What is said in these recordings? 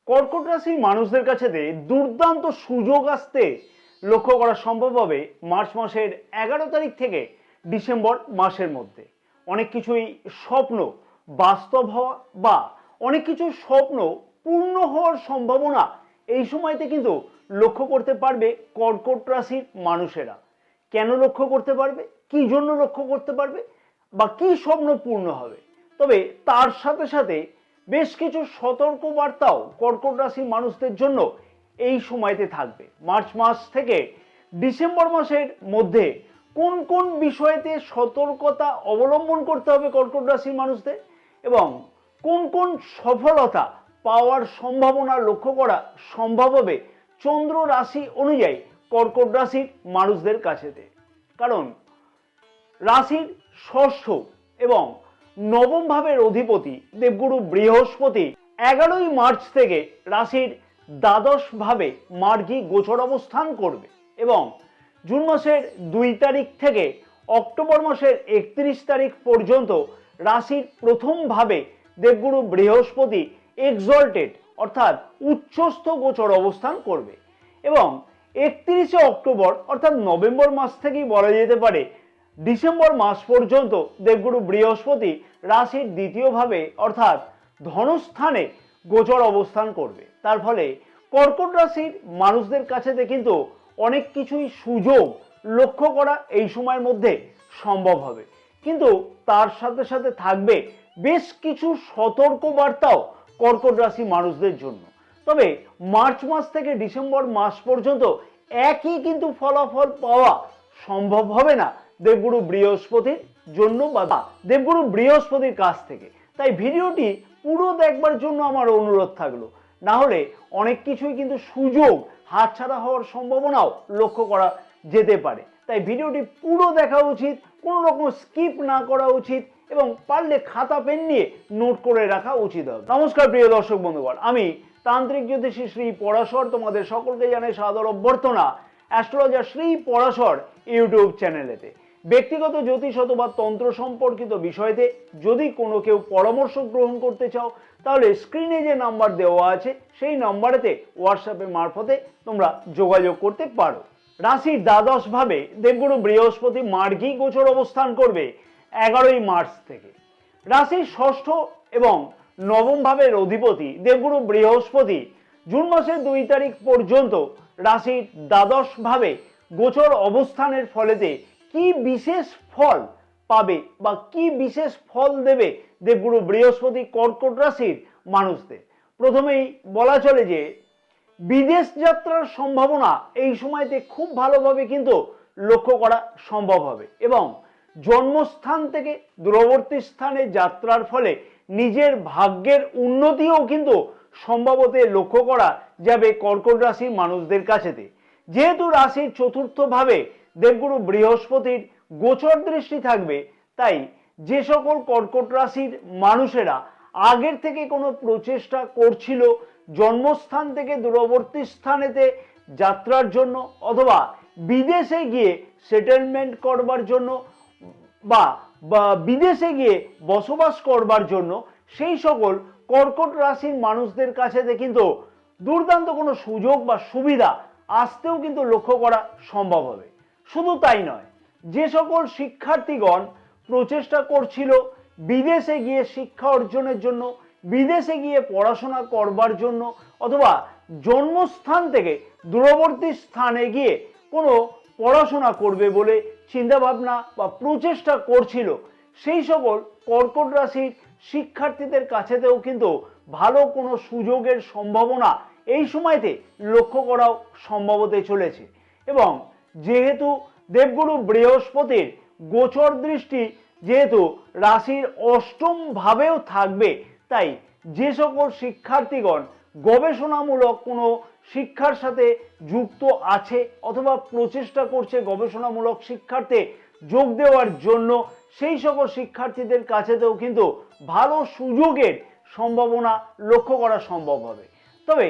কর্কট রাশির মানুষদের কাছে দুর্দান্ত সুযোগ আসতে লক্ষ্য করা সম্ভব হবে মার্চ মাসের 11 তারিখ থেকে ডিসেম্বর মাসের মধ্যে। অনেক কিছুই স্বপ্ন বাস্তব হওয়া বা অনেক কিছু স্বপ্ন পূর্ণ হওয়ার সম্ভাবনা এই সময়তে কিন্তু লক্ষ্য করতে পারবে কর্কট রাশির মানুষেরা। কেন লক্ষ্য করতে পারবে, কি জন্য লক্ষ্য করতে পারবে বা কি স্বপ্ন পূর্ণ হবে, তবে তার সাথে সাথে বেশ কিছু সতর্ক বার্তাও কর্কট রাশির মানুষদের জন্য এই সময়তে থাকবে। মার্চ মাস থেকে ডিসেম্বর মাসের মধ্যে কোন কোন বিষয়েতে সতর্কতা অবলম্বন করতে হবে কর্কট রাশির মানুষদের এবং কোন কোন সফলতা পাওয়ার সম্ভাবনা লক্ষ্য করা সম্ভব হবে চন্দ্র রাশি অনুযায়ী কর্কট রাশির মানুষদের কাছেতে। কারণ রাশির ষষ্ঠ এবং নবম ভাবের অধিপতি দেবগুরু বৃহস্পতি 11ই মার্চ থেকে রাশির দ্বাদশ ভাবে মার্গী গোচর অবস্থান করবে এবং জুন মাসের 2 তারিখ থেকে অক্টোবর মাসের 31 তারিখ পর্যন্ত রাশির প্রথম ভাবে দেবগুরু বৃহস্পতি এক্সল্টেড অর্থাৎ উচ্চস্থ গোচর অবস্থান করবে এবং 31শে অক্টোবর অর্থাৎ নভেম্বর মাস থেকেই বলা যেতে পারে ডিসেম্বর মাস পর্যন্ত দেবগুরু বৃহস্পতি রাশির দ্বিতীয় ভাবে অর্থাৎ ধনস্থানে গোচর অবস্থান করবে। তার ফলে কর্কট রাশির মানুষদের কাছে কিন্তু অনেক কিছুই সুযোগ লক্ষ্য করা এই সময়ের মধ্যে সম্ভব হবে, কিন্তু তার সাথে সাথে থাকবে বেশ কিছু সতর্ক বার্তাও কর্কট রাশি মানুষদের জন্য। তবে মার্চ মাস থেকে ডিসেম্বর মাস পর্যন্ত একই কিন্তু ফলাফল পাওয়া সম্ভব হবে না দেবগুরু বৃহস্পতির জন্য বা দেবগুরু বৃহস্পতির কাছ থেকে। তাই ভিডিওটি পুরো দেখবার জন্য আমার অনুরোধ থাকলো, না হলে অনেক কিছুই কিন্তু সুযোগ হাতছাড়া হওয়ার সম্ভাবনাও লক্ষ্য করা যেতে পারে। তাই ভিডিওটি পুরো দেখা উচিত, কোনো রকম স্কিপ না করা উচিত এবং পারলে খাতা পেন নিয়ে নোট করে রাখা উচিত হবে। নমস্কার প্রিয় দর্শক বন্ধুগণ, আমি তান্ত্রিক জ্যোতিষী শ্রী পরাশর তোমাদের সকলকে জানাই সাদর অভ্যর্থনা অ্যাস্ট্রোলজার শ্রী পরাশর ইউটিউব চ্যানেলেতে। ব্যক্তিগত জ্যোতিষ অথবা তন্ত্র সম্পর্কিত বিষয়তে যদি কোনো কেউ পরামর্শ গ্রহণ করতে চাও তাহলে স্ক্রিনে যে নাম্বার দেওয়া আছে সেই নাম্বারেতে হোয়াটসঅ্যাপের মারফতে তোমরা যোগাযোগ করতে পারো। রাশির দ্বাদশ ভাবে দেবগুরু বৃহস্পতি মার্গী গোচর অবস্থান করবে 11ই মার্চ থেকে। রাশির ষষ্ঠ এবং নবম ভাবের অধিপতি দেবগুরু বৃহস্পতি জুন মাসের 2 তারিখ পর্যন্ত রাশির দ্বাদশ ভাবে গোচর অবস্থানের ফলেতে কি বিশেষ ফল পাবে বা কি বিশেষ ফল দেবে দেবগুরু বৃহস্পতি কর্কট রাশির মানুষদের। প্রথমেই বলা চলে যে বিদেশ যাত্রার সম্ভাবনা এই সময়তে খুব ভালোভাবে কিন্তু লক্ষ্য করা সম্ভব হবে এবং জন্মস্থান থেকে দূরবর্তী স্থানে যাত্রার ফলে নিজের ভাগ্যের উন্নতিও কিন্তু সম্ভবত লক্ষ্য করা যাবে কর্কট রাশির মানুষদের কাছেতে। যেহেতু রাশির চতুর্থ ভাবে দেবগুরু বৃহস্পতির গোচর দৃষ্টি থাকবে, তাই যে সকল কর্কট রাশির মানুষেরা আগের থেকে কোনো প্রচেষ্টা করছিল জন্মস্থান থেকে দূরবর্তী স্থানেতে যাত্রার জন্য অথবা বিদেশে গিয়ে সেটেলমেন্ট করবার জন্য বা বিদেশে গিয়ে বসবাস করবার জন্য, সেই সকল কর্কট রাশির মানুষদের কাছে কিন্তু দুর্দান্ত কোনো সুযোগ বা সুবিধা আসতেও কিন্তু লক্ষ্য করা সম্ভব হবে। শুধু তাই নয়, যে সকল শিক্ষার্থীগণ প্রচেষ্টা করছিল বিদেশে গিয়ে শিক্ষা অর্জনের জন্য, বিদেশে গিয়ে পড়াশোনা করবার জন্য অথবা জন্মস্থান থেকে দূরবর্তী স্থানে গিয়ে কোনো পড়াশোনা করবে বলে চিন্তাভাবনা বা প্রচেষ্টা করছিল, সেই সকল কর্কট রাশির শিক্ষার্থীদের কাছেতেও কিন্তু ভালো কোনো সুযোগের সম্ভাবনা এই সময়তে লক্ষ্য করাও সম্ভব হতে চলেছে। এবং যেহেতু দেবগুরু বৃহস্পতির গোচর দৃষ্টি যেহেতু রাশির অষ্টম ভাবেও থাকবে, তাই যে সকল শিক্ষার্থীগণ গবেষণামূলক কোনো শিক্ষার সাথে যুক্ত আছে অথবা প্রচেষ্টা করছে গবেষণামূলক শিক্ষার্থে যোগ দেওয়ার জন্য, সেই সকল শিক্ষার্থীদের কাছেতেও কিন্তু ভালো সুযোগের সম্ভাবনা লক্ষ্য করা সম্ভব হবে। তবে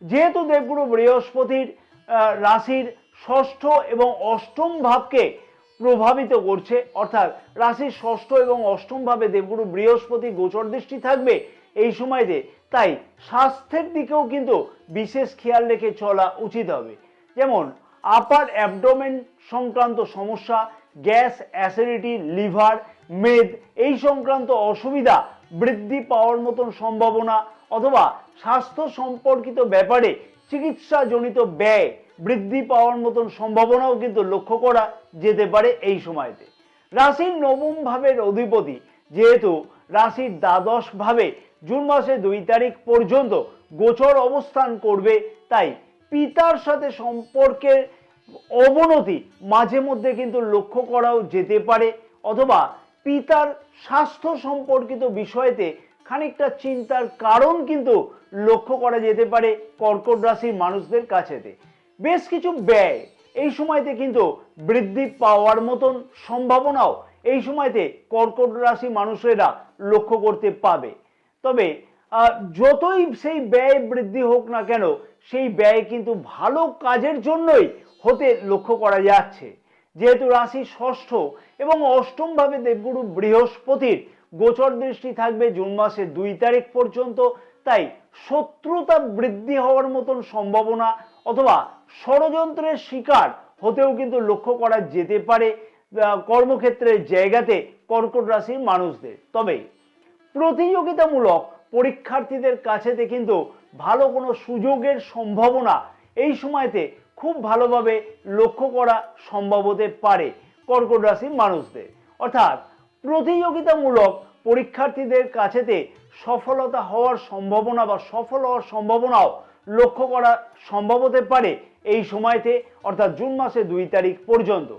যেহেতু দেবগুরু বৃহস্পতির রাশির ষষ্ঠ এবং অষ্টম ভাবকে প্রভাবিত করছে, অর্থাৎ রাশির ষষ্ঠ এবং অষ্টম ভাবে দেবগুরু বৃহস্পতি গোচর দৃষ্টি থাকবে এই সময়তে, তাই স্বাস্থ্যের দিকেও কিন্তু বিশেষ খেয়াল রেখে চলা উচিত হবে। যেমন আপার অ্যাবডোমেন সংক্রান্ত সমস্যা, গ্যাস, অ্যাসিডিটি, লিভার, মেদ এই সংক্রান্ত অসুবিধা বৃদ্ধি পাওয়ার মতন সম্ভাবনা, অথবা স্বাস্থ্য সম্পর্কিত ব্যাপারে চিকিৎসাজনিত ব্যয় বৃদ্ধি পাওয়ার মতন সম্ভাবনাও কিন্তু লক্ষ্য করা যেতে পারে এই সময়তে। রাশির নবম ভাবের অধিপতি যেহেতু রাশির দ্বাদশ ভাবে জুন মাসের 2 তারিখ পর্যন্ত গোচর অবস্থান করবে, তাই পিতার সাথে সম্পর্কের অবনতি মাঝে মধ্যে কিন্তু লক্ষ্য করাও যেতে পারে, অথবা পিতার স্বাস্থ্য সম্পর্কিত বিষয়তে খানিকটা চিন্তার কারণ কিন্তু লক্ষ্য করা যেতে পারে কর্কট রাশির মানুষদের কাছেতে। বেশ কিছু ব্যয় এই সময়তে কিন্তু বৃদ্ধি পাওয়ার মতন সম্ভাবনাও এই সময়তে কর্কট রাশি মানুষেরা লক্ষ্য করতে পাবে। তবে যতই সেই ব্যয় বৃদ্ধি হোক না কেন, সেই ব্যয় কিন্তু ভালো কাজের জন্যই হতে লক্ষ্য করা যাচ্ছে। যেহেতু রাশি ষষ্ঠ এবং অষ্টম ভাবে দেবগুরু বৃহস্পতির গোচর দৃষ্টি থাকবে জুন মাসের 2 তারিখ পর্যন্ত, তাই শত্রুতা বৃদ্ধি হওয়ার মতন সম্ভাবনা অথবা ষড়যন্ত্রের শিকার হতেও কিন্তু লক্ষ্য করা যেতে পারে কর্মক্ষেত্রের জায়গাতে কর্কট রাশির মানুষদের। তবে প্রতিযোগিতামূলক পরীক্ষার্থীদের কাছেতে কিন্তু ভালো কোনো সুযোগের সম্ভাবনা এই সময়তে খুব ভালোভাবে লক্ষ্য করা সম্ভব হতে পারে কর্কট রাশির মানুষদের। অর্থাৎ প্রতিযোগিতামূলক পরীক্ষার্থীদের কাছেতে সফলতা হওয়ার সম্ভাবনা বা সফল হওয়ার সম্ভাবনাও লক্ষ্য করা সম্ভব হতে পারে এই সময়তে, অর্থাৎ জুন মাসের 2 তারিখ পর্যন্ত।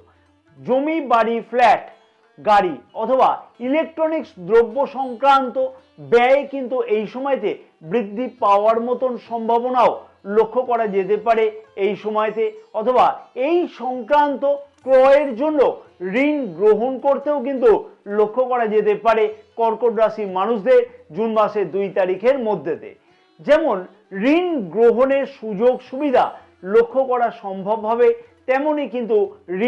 জমি, বাড়ি, ফ্ল্যাট, গাড়ি অথবা ইলেকট্রনিক্স দ্রব্য সংক্রান্ত ব্যয় কিন্তু এই সময়তে বৃদ্ধি পাওয়ার মতন সম্ভাবনাও লক্ষ্য করা যেতে পারে এই সময়তে, অথবা এই সংক্রান্ত ক্রয়ের জন্য ঋণ গ্রহণ করতেও কিন্তু লক্ষ্য করা যেতে পারে কর্কট রাশির মানুষদের জুন মাসের 2 তারিখের মধ্যেতে। যেমন ঋণ গ্রহণের সুযোগ সুবিধা লক্ষ্য করা সম্ভব হবে, তেমনি কিন্তু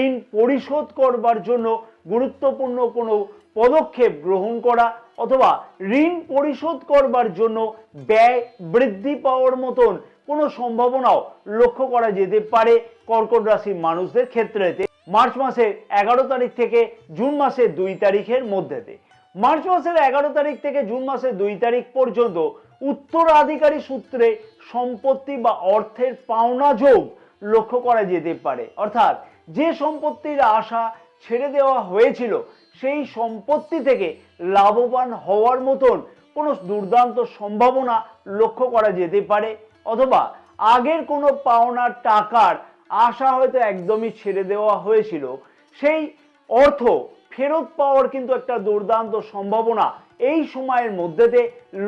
ঋণ পরিশোধ করবার জন্য গুরুত্বপূর্ণ কোনো পদক্ষেপ গ্রহণ করা অথবা ঋণ পরিশোধ করবার জন্য ব্যয় বৃদ্ধি পাওয়ার মতন কোনো সম্ভাবনাও লক্ষ্য করা যেতে পারে কর্কট রাশির মানুষদের ক্ষেত্রেতে মার্চ মাসের 11 তারিখ থেকে জুন মাসের 2 তারিখের মধ্যেতে। মার্চ মাসের 11 তারিখ থেকে জুন মাসের 2 তারিখ পর্যন্ত উত্তরাধিকারী সূত্রে সম্পত্তি বা অর্থের পাওনা যোগ লক্ষ্য করা যেতে পারে। অর্থাৎ যে সম্পত্তির আশা ছেড়ে দেওয়া হয়েছিল সেই সম্পত্তি থেকে লাভবান হওয়ার মতন কোনো দুর্দান্ত সম্ভাবনা লক্ষ্য করা যেতে পারে, অথবা আগের কোনো পাওনার টাকার আশা হয়তো একদমই ছেড়ে দেওয়া হয়েছিল, সেই অর্থ ফেরত পাওয়ার কিন্তু একটা দুর্দান্ত সম্ভাবনা এই সময়ের মধ্যেতে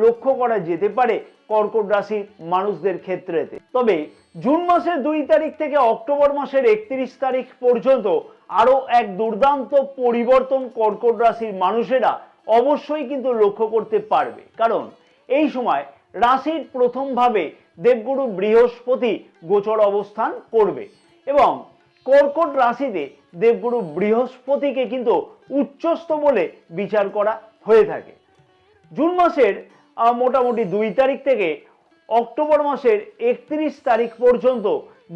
লক্ষ্য করা যেতে পারে কর্কট রাশির মানুষদের ক্ষেত্রেতে। তবে জুন মাসের 2 তারিখ থেকে অক্টোবর মাসের 31 তারিখ পর্যন্ত আরো এক দুর্দান্ত পরিবর্তন কর্কট রাশির মানুষেরা অবশ্যই কিন্তু লক্ষ্য করতে পারবে, কারণ এই সময় রাশির প্রথম ভাবে দেবগুরু বৃহস্পতি গোচর অবস্থান করবে এবং কর্কট রাশিতে দেবগুরু বৃহস্পতিকে কিন্তু উচ্চস্থ বলে বিচার করা হয়ে থাকে। জুন মাসের মোটামুটি 2 তারিখ থেকে অক্টোবর মাসের 31 তারিখ পর্যন্ত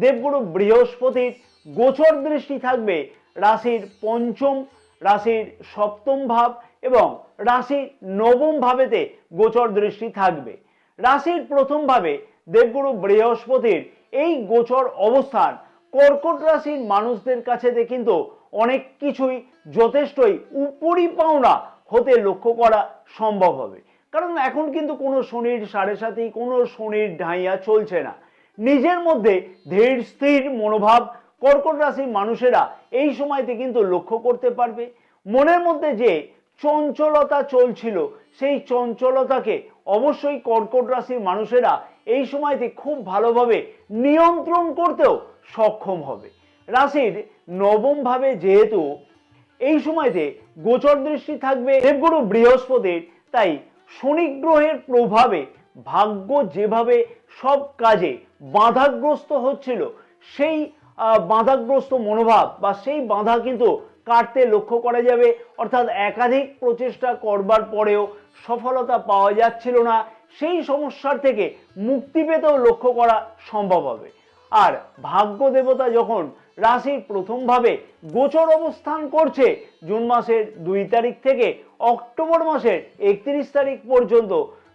দেবগুরু বৃহস্পতির গোচর দৃষ্টি থাকবে রাশির পঞ্চম, রাশির সপ্তম ভাব এবং রাশির নবম ভাবেতে গোচর দৃষ্টি থাকবে। রাশির প্রথম ভাবে দেবগুরু বৃহস্পতির এই গোচর অবস্থান কর্কট রাশির মানুষদের কাছে কিন্তু অনেক কিছুই যথেষ্টই উপরি পাওনা হতে লক্ষ্য করা সম্ভব হবে, কারণ এখন কিন্তু কোনো শনির সাড়ে সাথে, কোনো শনির ঢাইয়া চলছে না। নিজের মধ্যে ধীর স্থির মনোভাব কর্কট রাশির মানুষেরা এই সময়তে কিন্তু লক্ষ্য করতে পারবে। মনের মধ্যে যে চঞ্চলতা চলছিল সেই চঞ্চলতাকে অবশ্যই কর্কট রাশির মানুষেরা এই সময়তে খুব ভালোভাবে নিয়ন্ত্রণ করতেও সক্ষম হবে। রাশির নবম ভাবে যেহেতু এই সময়তে গোচর দৃষ্টি থাকবে দেবগুরু বৃহস্পতির, তাই শনি গ্রহের প্রভাবে ভাগ্য যেভাবে সব কাজে বাধাগ্রস্ত হচ্ছিল সেই বাধাগ্রস্ত মনোভাব বা সেই বাধা কিন্তু কাটতে লক্ষ্য করা যাবে। অর্থাৎ একাধিক প্রচেষ্টা করবার পরেও সফলতা পাওয়া যাচ্ছিল না, সেই সমস্যার থেকে মুক্তি পেতেও লক্ষ্য করা সম্ভব হবে। আর ভাগ্য দেবতা যখন রাশির প্রথমভাবে গোচর অবস্থান করছে জুন মাসের 2 তারিখ থেকে অক্টোবর মাসের 31 তারিখ পর্যন্ত,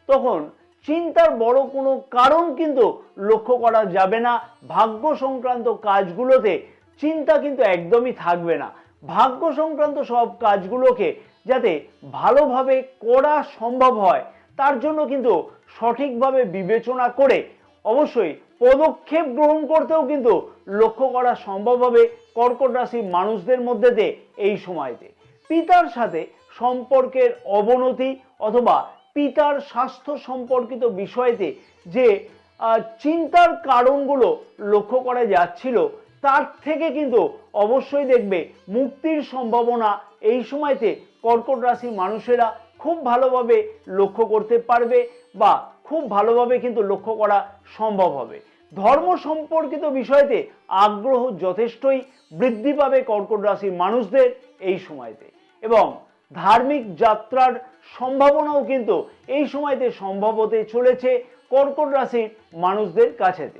তখন চিন্তার বড় কোনো কারণ কিন্তু লক্ষ্য করা যাবে না। ভাগ্য সংক্রান্ত কাজগুলোতে চিন্তা কিন্তু একদমই থাকবে না। ভাগ্য সংক্রান্ত সব কাজগুলোকে যাতে ভালোভাবে করা সম্ভব হয় তার জন্য কিন্তু সঠিকভাবে বিবেচনা করে অবশ্যই পদক্ষেপ গ্রহণ করতেও কিন্তু লক্ষ্য করা সম্ভব হবে কর্কট রাশির মানুষদের মধ্যে এই সময়তে। পিতার সাথে সম্পর্কের অবনতি অথবা পিতার স্বাস্থ্য সম্পর্কিত বিষয়তে যে চিন্তার কারণগুলো লক্ষ্য করা যাচ্ছিল তার থেকে কিন্তু অবশ্যই দেখবে মুক্তির সম্ভাবনা এই সময়তে কর্কট রাশির মানুষেরা খুব ভালোভাবে লক্ষ্য করতে পারবে বা খুব ভালোভাবে কিন্তু লক্ষ্য করা সম্ভব হবে। ধর্ম সম্পর্কিত বিষয়তে আগ্রহ যথেষ্টই বৃদ্ধি পাবে কর্কট রাশির মানুষদের এই সময়তে, এবং ধার্মিক যাত্রার সম্ভাবনাও কিন্তু এই সময়তে সম্ভব হতে চলেছে কর্কট রাশির মানুষদের কাছেতে।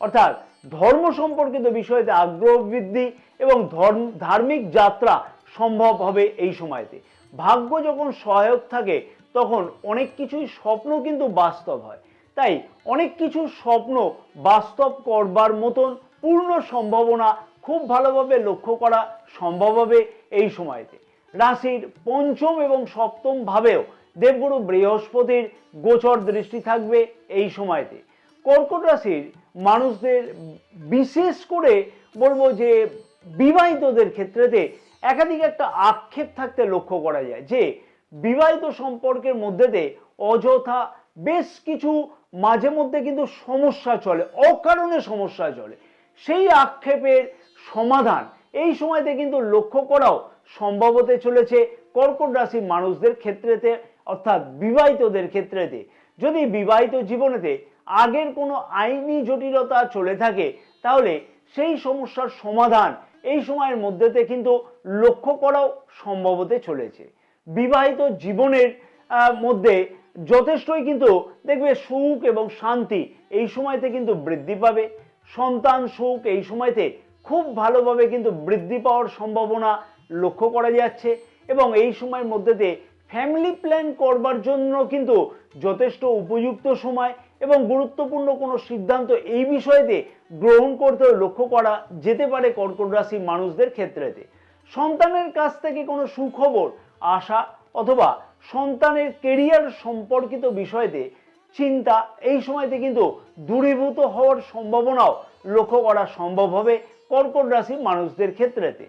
অর্থাৎ ধর্ম সম্পর্কিত বিষয়তে আগ্রহ বৃদ্ধি এবং ধার্মিক যাত্রা সম্ভব হবে এই সময়তে। ভাগ্য যখন সহায়ক থাকে তখন অনেক কিছুই স্বপ্ন কিন্তু বাস্তব হয়। তাই অনেক কিছু স্বপ্ন বাস্তব করবার মতন পূর্ণ সম্ভাবনা খুব ভালোভাবে লক্ষ্য করা সম্ভব হবে এই সময়তে। রাশির পঞ্চম এবং সপ্তম ভাবেও দেবগুরু বৃহস্পতির গোচর দৃষ্টি থাকবে এই সময়তে। কর্কট রাশির মানুষদের বিশেষ করে বলবো যে বিবাহিতদের ক্ষেত্রেতে একাধিক একটা আক্ষেপ থাকতে লক্ষ্য করা যায় যে বিবাহিত সম্পর্কের মধ্যেতে অযথা বেশ কিছু মাঝে মধ্যে কিন্তু সমস্যা চলে, অকারণে সমস্যা চলে। সেই আক্ষেপের সমাধান এই সময়তে কিন্তু লক্ষ্য করাও সম্ভব হতে চলেছে কর্কট রাশির মানুষদের ক্ষেত্রেতে, অর্থাৎ বিবাহিতদের ক্ষেত্রেতে। যদি বিবাহিত জীবনেতে আগের কোনো আইনি জটিলতা চলে থাকে তাহলে সেই সমস্যার সমাধান এই সময়ের মধ্যেতে কিন্তু লক্ষ্য করাও সম্ভব হতে চলেছে। বিবাহিত জীবনের মধ্যে যথেষ্টই কিন্তু দেখবে সুখ এবং শান্তি এই সময়তে কিন্তু বৃদ্ধি পাবে। সন্তান সুখ এই সময়তে খুব ভালোভাবে কিন্তু বৃদ্ধি পাওয়ার সম্ভাবনা লক্ষ্য করা যাচ্ছে, এবং এই সময়ের মধ্যেতে ফ্যামিলি প্ল্যান করবার জন্য কিন্তু যথেষ্ট উপযুক্ত সময় এবং গুরুত্বপূর্ণ কোনো সিদ্ধান্ত এই বিষয়েতে গ্রহণ করতেও লক্ষ্য করা যেতে পারে কর্কট রাশির মানুষদের ক্ষেত্রেতে। সন্তানের কাছ থেকে কোনো সুখবর আসা অথবা সন্তানের কেরিয়ার সম্পর্কিত বিষয়তে চিন্তা এই সময়তে কিন্তু দূরীভূত হওয়ার সম্ভাবনাও লক্ষ্য করা সম্ভব হবে কর্কট রাশির মানুষদের ক্ষেত্রেতে।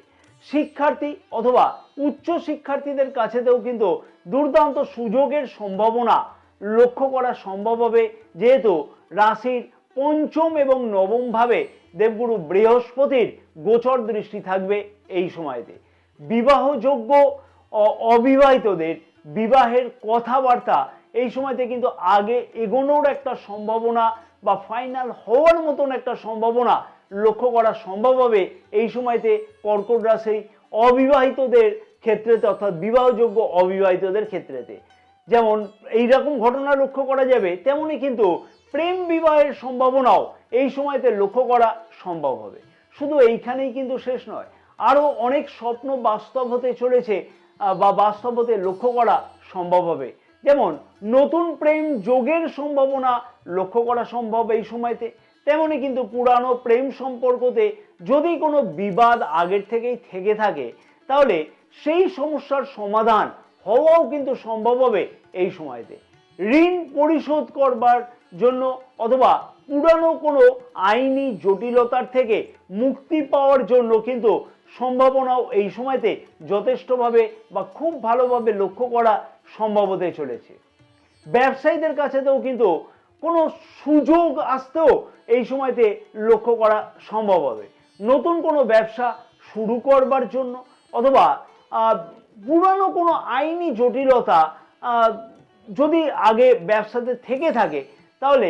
শিক্ষার্থী অথবা উচ্চ শিক্ষার্থীদের কাছেতেও কিন্তু দুর্দান্ত সুযোগের সম্ভাবনা লক্ষ্য করা সম্ভব হবে, যেহেতু রাশির পঞ্চম এবং নবম ভাবে দেবগুরু বৃহস্পতির গোচর দৃষ্টি থাকবে এই সময়তে। বিবাহযোগ্য অবিবাহিতদের বিবাহের কথাবার্তা এই সময়তে কিন্তু আগে এগোনোর একটা সম্ভাবনা বা ফাইনাল হওয়ার মতন একটা সম্ভাবনা লক্ষ্য করা সম্ভব হবে এই সময়তে কর্কট রাশি অবিবাহিতদের ক্ষেত্রেতে, অর্থাৎ বিবাহযোগ্য অবিবাহিতদের ক্ষেত্রেতে। যেমন এইরকম ঘটনা লক্ষ্য করা যাবে, তেমনি কিন্তু প্রেম বিবাহের সম্ভাবনাও এই সময়তে লক্ষ্য করা সম্ভব হবে। শুধু এইখানেই কিন্তু শেষ নয়, আরো অনেক স্বপ্ন বাস্তব হতে চলেছে বা বাস্তব হতে লক্ষ্য করা সম্ভব হবে। যেমন নতুন প্রেম যোগের সম্ভাবনা লক্ষ্য করা সম্ভব এই সময়তে, তেমনি কিন্তু পুরানো প্রেম সম্পর্কতে যদি কোনো বিবাদ আগের থেকেই থেকে থাকে তাহলে সেই সমস্যার সমাধান হওয়াও কিন্তু সম্ভব হবে এই সময়তে। ঋণ পরিশোধ করবার জন্য অথবা পুরানো কোনো আইনি জটিলতার থেকে মুক্তি পাওয়ার জন্য কিন্তু সম্ভাবনাও এই সময়তে যথেষ্টভাবে বা খুব ভালোভাবে লক্ষ্য করা সম্ভব হতে চলেছে। ব্যবসায়ীদের কাছেতেও কিন্তু কোনো সুযোগ আসতেও এই সময়তে লক্ষ্য করা সম্ভব হবে। নতুন কোনো ব্যবসা শুরু করবার জন্য অথবা পুরানো কোনো আইনি জটিলতা যদি আগে ব্যবসাতে থেকে থাকে তাহলে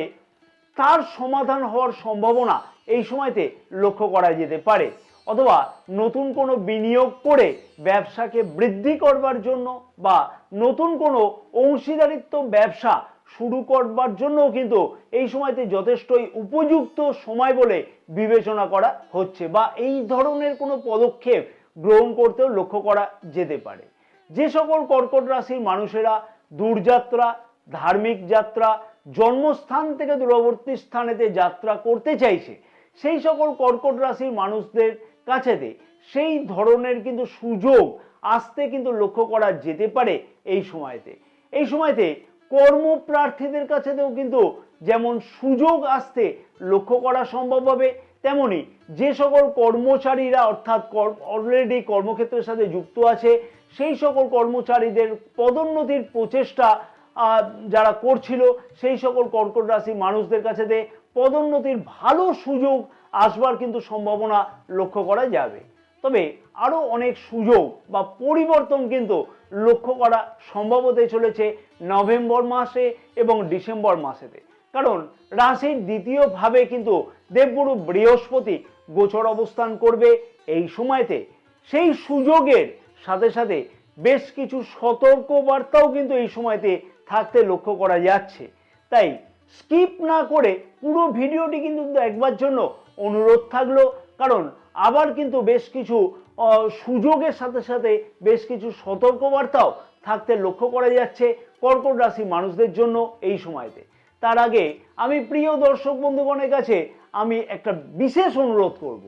তার সমাধান হওয়ার সম্ভাবনা এই সময়তে লক্ষ্য করা যেতে পারে, অথবা নতুন কোনো বিনিয়োগ করে ব্যবসাকে বৃদ্ধি করবার জন্য বা নতুন কোনো অংশীদারিত্ব ব্যবসা শুরু করবার জন্য কিন্তু এই সময়তে যথেষ্টই উপযুক্ত সময় বলে বিবেচনা করা হচ্ছে, বা এই ধরনের কোনো পদক্ষেপ গ্রহণ করতেও লক্ষ্য করা যেতে পারে। যে সকল কর্কট রাশির মানুষেরা দূরযাত্রা, ধার্মিক যাত্রা, জন্মস্থান থেকে দূরবর্তী স্থানেতে যাত্রা করতে চাইছে, সেই সকল কর্কট রাশির মানুষদের কাছেতে সেই ধরনের কিন্তু সুযোগ আসতে কিন্তু লক্ষ্য করা যেতে পারে এই সময়তে। এই সময়তে কর্মপ্রার্থীদের কাছেতেও কিন্তু যেমন সুযোগ আসতে লক্ষ্য করা সম্ভব হবে, তেমনি যে সকল কর্মচারীরা অর্থাৎ অলরেডি কর্মক্ষেত্রের সাথে যুক্ত আছে সেই সকল কর্মচারীদের পদোন্নতির প্রচেষ্টা যারা করছিল সেই সকল কর্কট রাশির মানুষদের কাছেতে পদোন্নতির ভালো সুযোগ আসবার কিন্তু সম্ভাবনা লক্ষ্য করা যাবে। তবে আরো অনেক সুযোগ বা পরিবর্তন কিন্তু লক্ষ্য করা সম্ভব হতে চলেছে নভেম্বর মাসে এবং ডিসেম্বর মাসেতে, কারণ রাশির দ্বিতীয় ভাবে কিন্তু দেবগুরু বৃহস্পতি গোচর অবস্থান করবে এই সময়তে। সেই সুযোগের সাথে সাথে বেশ কিছু সতর্ক বার্তাও কিন্তু এই সময়তে থাকতে লক্ষ্য করা যাচ্ছে। তাই স্কিপ না করে পুরো ভিডিওটি কিন্তু একবার জন্য অনুরোধ থাকলো, কারণ আবার কিন্তু বেশ কিছু সুযোগের সাথে সাথে বেশ কিছু সতর্কবার্তাও থাকতে লক্ষ্য করা যাচ্ছে কর্কট রাশি মানুষদের জন্য এই সময়তে। তার আগে আমি প্রিয় দর্শক বন্ধুগণের কাছে আমি একটা বিশেষ অনুরোধ করব,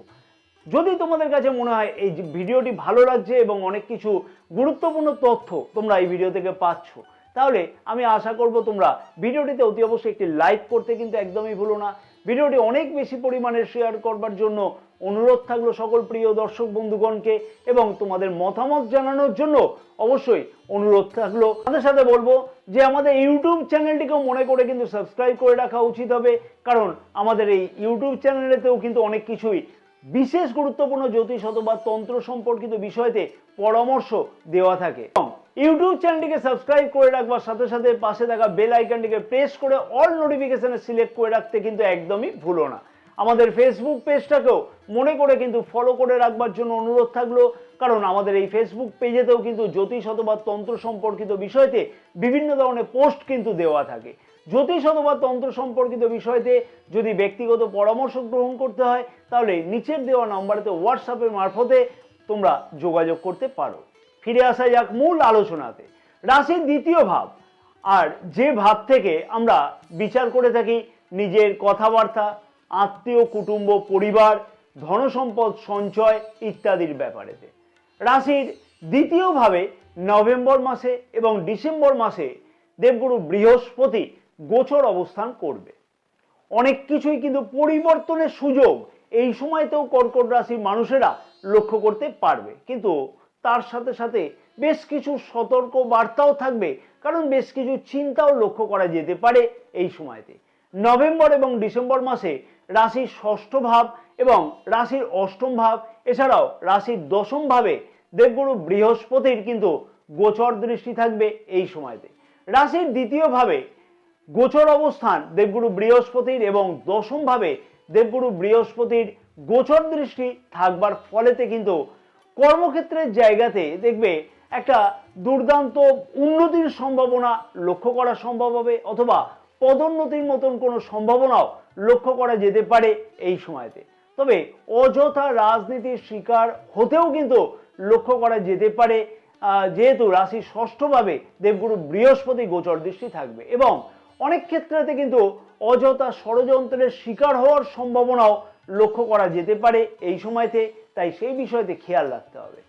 যদি তোমাদের কাছে মনে হয় এই ভিডিওটি ভালো লাগছে এবং অনেক কিছু গুরুত্বপূর্ণ তথ্য তোমরা এই ভিডিও থেকে পাচ্ছ, তাহলে আমি আশা করব তোমরা ভিডিওটিতে অতি অবশ্যই একটি লাইক করতে কিন্তু একদমই ভুলো না। ভিডিওটি অনেক বেশি পরিমাণে শেয়ার করবার জন্য অনুরোধ থাকলো সকল প্রিয় দর্শক বন্ধুগণকে, এবং তোমাদের মতামত জানানোর জন্য অবশ্যই অনুরোধ থাকলো। তাদের সাথে বলবো যে আমাদের ইউটিউব চ্যানেলটিকেও মনে করে কিন্তু সাবস্ক্রাইব করে রাখা উচিত হবে, কারণ আমাদের এই ইউটিউব চ্যানেলেতেও কিন্তু অনেক কিছুই বিশেষ গুরুত্বপূর্ণ জ্যোতিষ অথবা তন্ত্র সম্পর্কিত বিষয়তে পরামর্শ দেওয়া থাকে। ইউটিউব চ্যানেলটিকে সাবস্ক্রাইব করে রাখবার সাথে সাথে পাশে থাকা বেল আইকনটিকে প্রেস করে অল নোটিফিকেশনে সিলেক্ট করে রাখতে কিন্তু একদমই ভুলো না। আমাদের ফেসবুক পেজটাকেও মনে করে কিন্তু ফলো করে রাখবার জন্য অনুরোধ থাকলো, কারণ আমাদের এই ফেসবুক পেজেতেও কিন্তু জ্যোতিষ অথবা তন্ত্র সম্পর্কিত বিষয়তে বিভিন্ন ধরনের পোস্ট কিন্তু দেওয়া থাকে। জ্যোতিষ অথবা তন্ত্র সম্পর্কিত বিষয়তে যদি ব্যক্তিগত পরামর্শ গ্রহণ করতে হয় তাহলে নিচের দেওয়া নাম্বারেতে হোয়াটসঅ্যাপের মারফতে তোমরা যোগাযোগ করতে পারো। ফিরে আসা যাক মূল আলোচনাতে। রাশির দ্বিতীয় ভাব, আর যে ভাব থেকে আমরা বিচার করে থাকি নিজের কথাবার্তা, আত্মীয় কুটুম্ব পরিবার, ধনসম্পদ সঞ্চয় ইত্যাদির ব্যাপারেতে। রাশির দ্বিতীয় ভাবে নভেম্বর মাসে এবং ডিসেম্বর মাসে দেবগুরু বৃহস্পতি গোচর অবস্থান করবে। অনেক কিছুই কিন্তু পরিবর্তনের সুযোগ এই সময়তেও কর্কট রাশির মানুষেরা লক্ষ্য করতে পারবে, কিন্তু তার সাথে সাথে বেশ কিছু সতর্ক বার্তাও থাকবে, কারণ বেশ কিছু চিন্তাও লক্ষ্য করা যেতে পারে এই সময়তে। নভেম্বর এবং ডিসেম্বর মাসে রাশির ষষ্ঠ ভাব এবং রাশির অষ্টম ভাব এছাড়াও রাশির দশম ভাবে দেবগুরু বৃহস্পতির কিন্তু গোচর দৃষ্টি থাকবে এই সময়তে। রাশির দ্বিতীয় ভাবে গোচর অবস্থান দেবগুরু বৃহস্পতির এবং দশম ভাবে দেবগুরু বৃহস্পতির গোচর দৃষ্টি থাকবার ফলেতে কিন্তু কর্মক্ষেত্রের জায়গাতে দেখবে একটা দুর্দান্ত উন্নতির সম্ভাবনা লক্ষ্য করা সম্ভব হবে, অথবা পদোন্নতির মতন কোনো সম্ভাবনাও লক্ষ্য করা যেতে পারে এই সময়তে। তবে অযথা রাজনীতির শিকার হতেও কিন্তু লক্ষ্য করা যেতে পারে, যেহেতু রাশির ষষ্ঠভাবে দেবগুরু বৃহস্পতি গোচর দৃষ্টি থাকবে, এবং অনেক ক্ষেত্রেতে কিন্তু অযথা ষড়যন্ত্রের শিকার হওয়ার সম্ভাবনাও লক্ষ্য করা যেতে পারে এই সময়তে, তাই সেই বিষয়তে খেয়াল রাখতে হবে।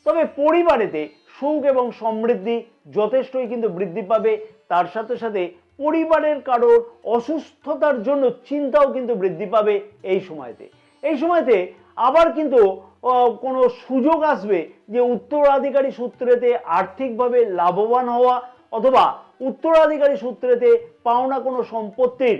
তবে পরিবারেতে সুখ এবং সমৃদ্ধি যথেষ্টই কিন্তু বৃদ্ধি পাবে, তার সাথে সাথে পরিবারের কারোর অসুস্থতার জন্য চিন্তাও কিন্তু বৃদ্ধি পাবে এই সময়তে। এই সময়তে আবার কিন্তু কোনো সুযোগ আসবে যে উত্তরাধিকারী সূত্রেতে আর্থিকভাবে লাভবান হওয়া, অথবা উত্তরাধিকারী সূত্রেতে পাওনা কোনো সম্পত্তির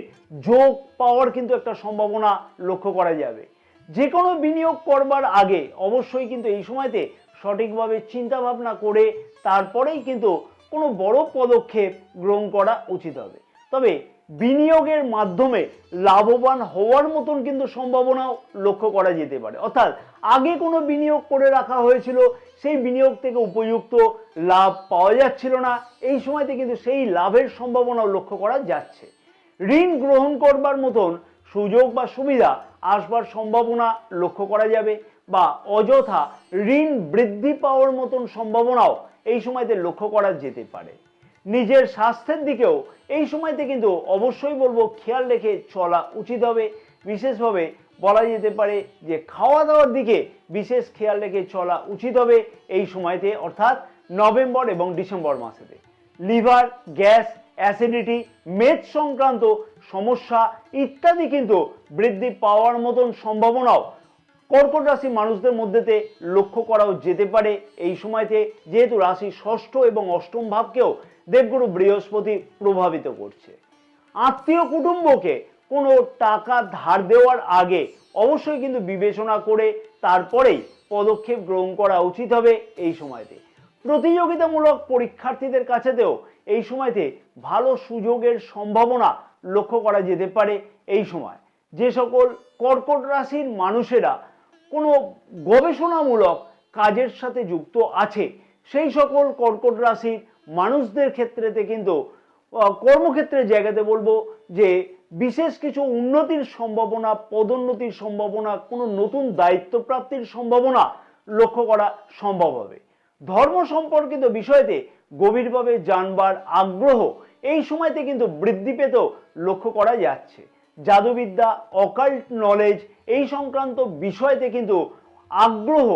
যোগ পাওয়ার কিন্তু একটা সম্ভাবনা লক্ষ্য করা যাবে। যে কোনো বিনিয়োগ করবার আগে অবশ্যই কিন্তু এই সময়তে সঠিকভাবে চিন্তা ভাবনা করে তারপরেই কিন্তু কোনো বড় পদক্ষেপ গ্রহণ করা উচিত হবে। তবে বিনিয়োগের মাধ্যমে লাভবান হওয়ার মতন কিন্তু সম্ভাবনাও লক্ষ্য করা যেতে পারে। অর্থাৎ আগে কোনো বিনিয়োগ করে রাখা হয়েছিল, সেই বিনিয়োগ থেকে উপযুক্ত লাভ পাওয়া যাচ্ছিল না, এই সময়তে কিন্তু সেই লাভের সম্ভাবনাও লক্ষ্য করা যাচ্ছে। ঋণ গ্রহণ করবার মতন সুযোগ বা সুবিধা আসবার সম্ভাবনা লক্ষ্য করা যাবে, বা অযথা ঋণ বৃদ্ধি পাওয়ার মতন সম্ভাবনাও এই সময়তে লক্ষ্য করা যেতে পারে। নিজের স্বাস্থ্যের দিকেও এই সময়তে কিন্তু অবশ্যই বলবো খেয়াল রেখে চলা উচিত হবে। বিশেষভাবে বলা যেতে পারে যে খাওয়া দাওয়ার দিকে বিশেষ খেয়াল রেখে চলা উচিত হবে এই সময়তে, অর্থাৎ নভেম্বর এবং ডিসেম্বর মাসেতে। লিভার, গ্যাস, অ্যাসিডিটি, মেদ সংক্রান্ত সমস্যা ইত্যাদি কিন্তু বৃদ্ধি পাওয়ার মতন সম্ভাবনাও কর্কট রাশি মানুষদের মধ্যেতে লক্ষ্য করাও যেতে পারে এই সময়তে, যেহেতু রাশি ষষ্ঠ এবং অষ্টম ভাবকেও দেবগুরু বৃহস্পতি প্রভাবিত করছে। আত্মীয় কুটুম্বকে কোনো টাকা ধার দেওয়ার আগে অবশ্যই কিন্তু বিবেচনা করে তারপরেই পদক্ষেপ গ্রহণ করা উচিত হবে এই সময়তে। প্রতিযোগিতামূলক পরীক্ষার্থীদের কাছেতেও এই সময়তে ভালো সুযোগের সম্ভাবনা লক্ষ্য করা যেতে পারে এই সময়। যে সকল কর্কট রাশির মানুষেরা কোনো গবেষণামূলক কাজের সাথে যুক্ত আছে, সেই সকল কর্কট রাশির মানুষদের ক্ষেত্রেতে কিন্তু কর্মক্ষেত্রের জায়গাতে বলবো যে বিশেষ কিছু উন্নতির সম্ভাবনা, পদোন্নতির সম্ভাবনা, কোনো নতুন দায়িত্ব প্রাপ্তির সম্ভাবনা লক্ষ্য করা সম্ভব হবে। ধর্ম সম্পর্কিত বিষয়তে গভীরভাবে জানবার আগ্রহ এই সময়তে কিন্তু বৃদ্ধি পেতেও লক্ষ্য করা যাচ্ছে। জাদুবিদ্যা, অকাল্ট নলেজ এই সংক্রান্ত বিষয়তে কিন্তু আগ্রহ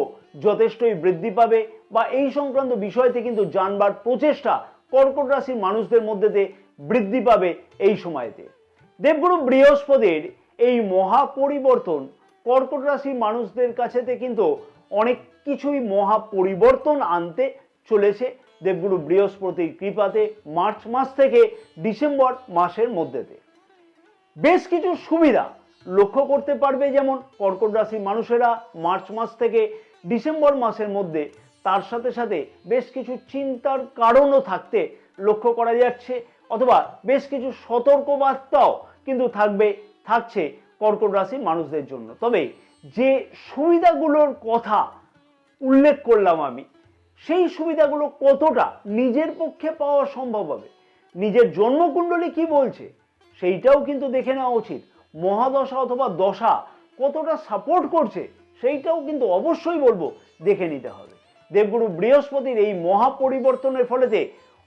যথেষ্টই বৃদ্ধি পাবে, বা এই সংক্রান্ত বিষয়তে কিন্তু জানবার প্রচেষ্টা কর্কট রাশির মানুষদের মধ্যেতে বৃদ্ধি পাবে এই সময়তে। দেবগুরু বৃহস্পতির এই মহা পরিবর্তন কর্কট রাশির মানুষদের কাছেতে কিন্তু অনেক কিছুই মহা পরিবর্তন আনতে চলেছে দেবগুরু বৃহস্পতির কৃপাতে মার্চ মাস থেকে ডিসেম্বর মাসের মধ্যেতে। বেশ কিছু সুবিধা লক্ষ্য করতে পারবে যেমন কর্কট রাশির মানুষেরা মার্চ মাস থেকে ডিসেম্বর মাসের মধ্যে, তার সাথে সাথে বেশ কিছু চিন্তার কারণও থাকতে লক্ষ্য করা যাচ্ছে, অথবা বেশ কিছু সতর্কবার্তাও কিন্তু থাকছে কর্কট রাশির মানুষদের জন্য। তবে যে সুবিধাগুলোর কথা উল্লেখ করলাম আমি, সেই সুবিধাগুলো কতটা নিজের পক্ষে পাওয়া সম্ভব হবে, নিজের জন্মকুণ্ডলী কি বলছে সেইটাও কিন্তু দেখে নেওয়া উচিত। মহাদশা অথবা দশা কতটা সাপোর্ট করছে সেইটাও কিন্তু অবশ্যই বলবো দেখে নিতে হবে। দেবগুরু বৃহস্পতির এই মহা পরিবর্তনের ফলেতে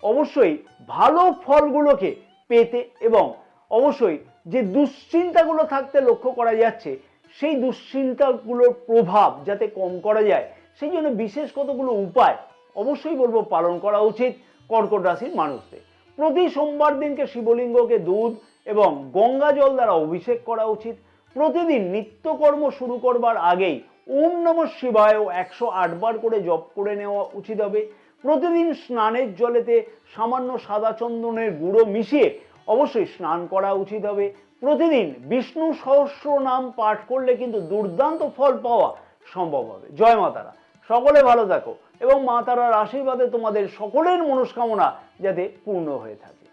অবশ্যই ভালো ফলগুলোকে পেতে, এবং অবশ্যই যে দুশ্চিন্তাগুলো থাকতে লক্ষ্য করা যাচ্ছে সেই দুশ্চিন্তাগুলোর প্রভাব যাতে কম করা যায়, সেই জন্য বিশেষ কতগুলো উপায় অবশ্যই বলবো পালন করা উচিত কর্কট রাশির মানুষদের। প্রতি সোমবার দিনকে শিবলিঙ্গকে দুধ এবং গঙ্গা জল দ্বারা অভিষেক করা উচিত। প্রতিদিন নিত্যকর্ম শুরু করবার আগেই ওম নমঃ শিবায় 108 বার করে জপ করে নেওয়া উচিত হবে। প্রতিদিন স্নানের জলেতে সামান্য সাদা চন্দনের গুঁড়ো মিশিয়ে অবশ্যই স্নান করা উচিত হবে। প্রতিদিন বিষ্ণু সহস্র নাম পাঠ করলে কিন্তু দুর্দান্ত ফল পাওয়া সম্ভব হবে। জয় মা তারা, সকলে ভালো থাকো এবং মা তারার আশীর্বাদে তোমাদের সকলের মনস্কামনা যাতে পূর্ণ হয়ে থাকে।